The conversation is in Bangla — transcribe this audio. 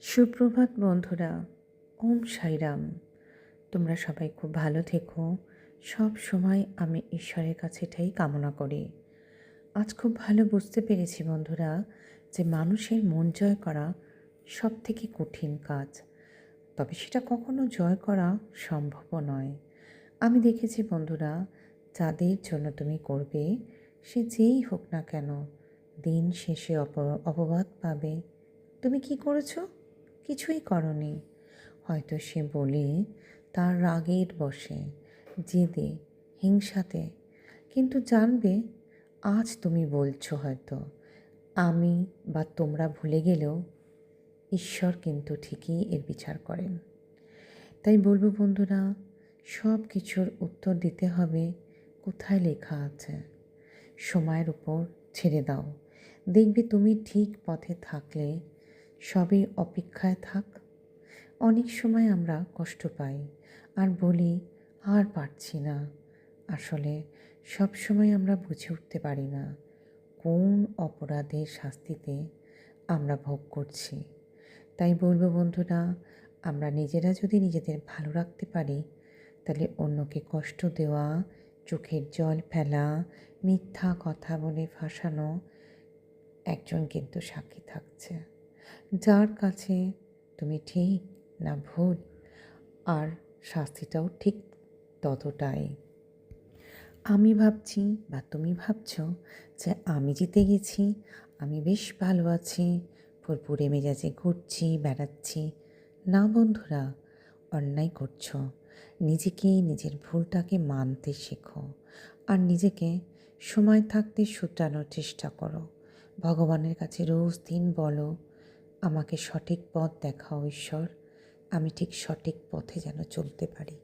সুপ্রভাত বন্ধুরা। ওম সাইরাম। তোমরা সবাই খুব ভালো থেকো। সব সময় আমি ঈশ্বরের কাছে এটাই কামনা করি। আজ খুব ভালো বুঝতে পেরেছি বন্ধুরা যে মানুষের মন জয় করা সব থেকে কঠিন কাজ, তবে সেটা কখনো জয় করা সম্ভবও নয়। আমি দেখেছি বন্ধুরা, যাদের জন্য তুমি করবে সে যেই হোক না কেন দিন শেষে অপবাদ পাবে। তুমি কি করেছো? কিছুই করনি। হয়তো সে বলে তার রাগের বশে, জেদে, হিংসাতে, কিন্তু জানবে আজ তুমি বলছো হয়তো, আমি বা তোমরা ভুলে গেলেও ঈশ্বর কিন্তু ঠিকই এর বিচার করেন। তাই বলবো বন্ধুরা, সব কিছুর উত্তর দিতে হবে কোথায় লেখা আছে। সময়ের উপর ছেড়ে দাও, দেখবে তুমি ঠিক পথে থাকলে সবই অপেক্ষায় থাক। অনেক সময় আমরা কষ্ট পাই আর বলি আর পারছি না। আসলে সব সময় আমরা বুঝে উঠতে পারি না কোন অপরাধের শাস্তিতে আমরা ভোগ করছি। তাই বলবো বন্ধুরা, আমরা নিজেরা যদি নিজেদের ভালো রাখতে পারি তাহলে অন্যকে কষ্ট দেওয়া, চোখের জল ফেলা, মিথ্যা কথা বলে ফাঁসানো একজন কিন্তু সাক্ষী থাকছে, যার কাছে তুমি ঠিক না ভুল, আর শাস্তিটাও ঠিক ততটাই। আমি ভাবছি বা তুমি ভাবছো যে আমি জিতে গেছি, আমি বেশ ভালো আছি, ফুরফুরে মেজাজে ঘুরছি বেড়াচ্ছি। না বন্ধুরা, অন্যায় করছো। নিজেকে, নিজের ভুলটাকে মানতে শেখো আর নিজেকে সময় থাকতে শুধরানোর চেষ্টা করো। ভগবানের কাছে রোজ দিন বলো, আমাকে সঠিক পথ দেখাও ঈশ্বর, আমি ঠিক সঠিক পথে যেন চলতে পারি।